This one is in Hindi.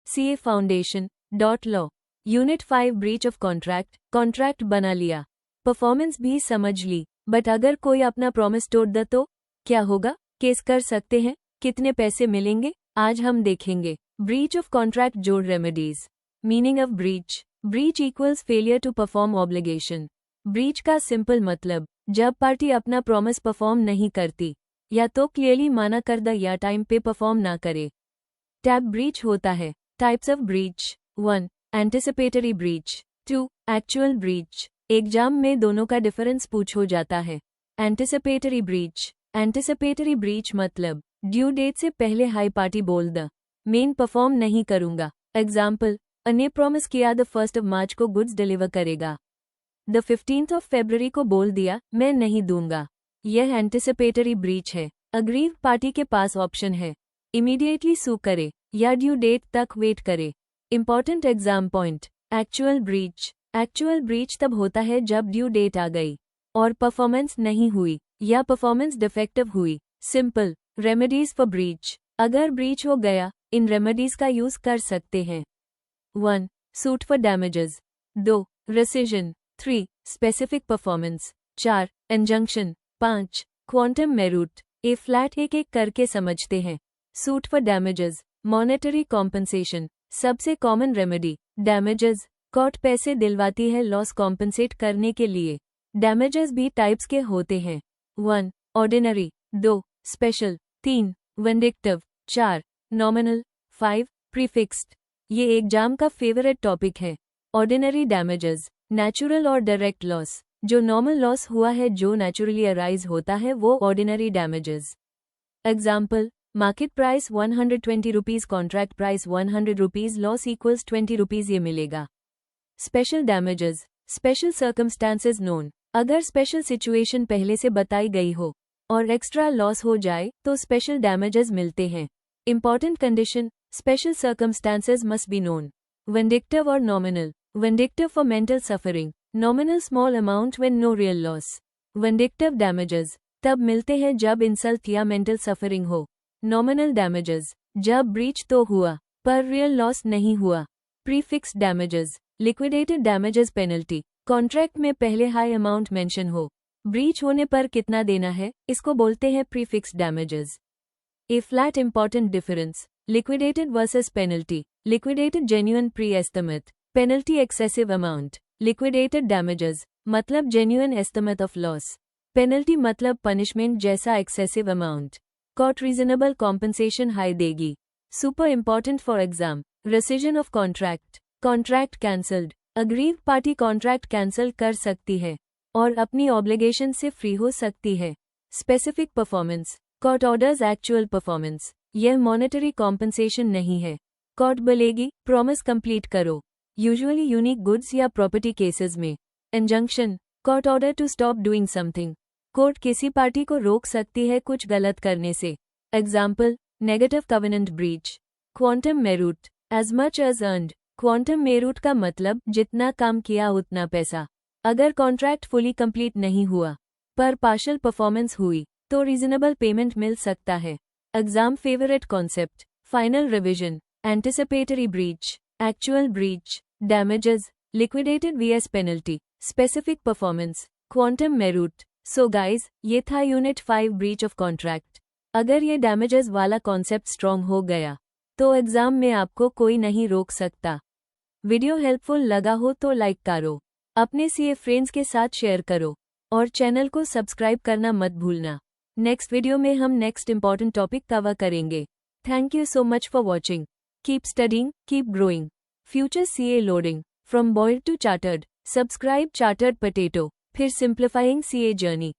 CA foundation .law unit 5 breach of contract बना लिया, परफॉर्मेंस भी समझ ली, बट अगर कोई अपना प्रॉमिस तोड़ दे तो क्या होगा? केस कर सकते हैं, कितने पैसे मिलेंगे? आज हम देखेंगे। ब्रीच ऑफ कॉन्ट्रैक्ट जोड़ remedies. Meaning of breach equals failure to perform obligation. Breach का सिंपल मतलब जब पार्टी अपना प्रॉमिस परफॉर्म नहीं करती, या तो क्लियरली माना कर दे या टाइम पे परफॉर्म ना करे। टैब ब्रीच होता है। Types of breach. 1. Anticipatory breach. 2. Actual breach. Exam में दोनों का डिफरेंस पूछो जाता है। एंटिसिपेटरी ब्रीच मतलब ड्यू डेट से पहले हाई पार्टी बोल द मेन परफॉर्म नहीं करूंगा। एग्जाम्पल, ने प्रॉमिस किया द 1 मार्च को गुड्स डिलीवर करेगा, द 15 फरवरी को बोल दिया मैं नहीं दूंगा। यह एंटिसिपेटरी ब्रीच है। अग्रीव पार्टी के पास ऑप्शन है, इमीडिएटली सू करे या ड्यू डेट तक वेट करे। Important exam point. Actual breach तब होता है जब ड्यू डेट आ गई और परफॉर्मेंस नहीं हुई या परफॉर्मेंस डिफेक्टिव हुई। सिंपल। Remedies for breach. अगर ब्रीच हो गया, इन रेमेडीज का यूज कर सकते हैं। 1. Suit for damages. 2. रेसिजन। 3. Specific performance. 4. Injunction. 5. Quantum Meerut. A flat एक करके समझते हैं। Suit for damages, monetary compensation, सबसे कॉमन रेमेडी। डैमेजेस, कोर्ट पैसे दिलवाती है लॉस कॉम्पनसेट करने के लिए। डैमेजेस भी टाइप्स के होते हैं। 1. Ordinary. 2. Special. 3. Vindictive. 4. Nominal. 5. Prefixed. ये एग्जाम का फेवरेट टॉपिक है। ऑर्डिनरी डैमेजेस, नेचुरल और डायरेक्ट लॉस। जो नॉर्मल लॉस हुआ है जो नेचुरली अराइज होता है वो ordinary damages. Example, market price 120 rupees, contract price 100 rupees, loss equals 20 rupees ये मिलेगा। Special damages, special circumstances known. अगर स्पेशल सिचुएशन पहले से बताई गई हो और एक्स्ट्रा लॉस हो जाए तो स्पेशल डैमेजेस मिलते हैं। Important condition, special circumstances must be known. Vindictive और nominal. Vindictive for mental suffering, nominal small amount when no real loss. Vindictive damages तब मिलते हैं जब इंसल्ट या मेंटल सफरिंग हो। नॉमिनल डैमेजेस जब ब्रीच तो हुआ पर रियल लॉस नहीं हुआ। Prefixed damages, liquidated damages penalty, contract में पहले हाई अमाउंट मेंशन हो, ब्रीच होने पर कितना देना है, इसको बोलते हैं प्रीफिक्स्ड डैमेजेस। ए flat important difference, liquidated versus penalty. Liquidated genuine pre estimate, penalty excessive amount. Liquidated damages मतलब genuine estimate of loss, penalty मतलब पनिशमेंट जैसा excessive amount. Court reasonable compensation high देगी। Super important for exam, rescission of contract cancelled, aggrieve party contract cancel कर सकती है और अपनी ऑब्लिगेशन से फ्री हो सकती है। Specific performance, court orders actual performance, यह मॉनेटरी कॉम्पनसेशन नहीं है। कोर्ट बोलेगी प्रॉमिस कंप्लीट करो, यूजुअली यूनिक गुड्स या प्रॉपर्टी केसेस में। Injunction, court order to stop doing something, court किसी पार्टी को रोक सकती है कुछ गलत करने से। Example, negative covenant breach. Quantum meruit, as much as earned. Quantum meruit का मतलब जितना काम किया उतना पैसा। अगर कॉन्ट्रैक्ट फुली कंप्लीट नहीं हुआ पर पार्शियल परफॉर्मेंस हुई तो रीजनेबल पेमेंट मिल सकता है। Exam favourite concept, final revision, anticipatory breach, actual breach, damages, liquidated VS penalty, specific performance, quantum meruit. So guys, ये था यूनिट 5 ब्रीच ऑफ कॉन्ट्रैक्ट। अगर ये डैमेजेस वाला कॉन्सेप्ट स्ट्रॉन्ग हो गया तो एग्जाम में आपको कोई नहीं रोक सकता। वीडियो हेल्पफुल लगा हो तो लाइक करो, अपने सीए फ्रेंड्स के साथ शेयर करो और चैनल को सब्सक्राइब करना मत भूलना। नेक्स्ट वीडियो में हम नेक्स्ट इंपॉर्टेंट टॉपिक कवर करेंगे। Thank you so much for watching. Keep studying, keep growing. Future CA loading, from boiled to chartered. Subscribe chartered potato, फिर सिंप्लीफाइंग सीए जर्नी।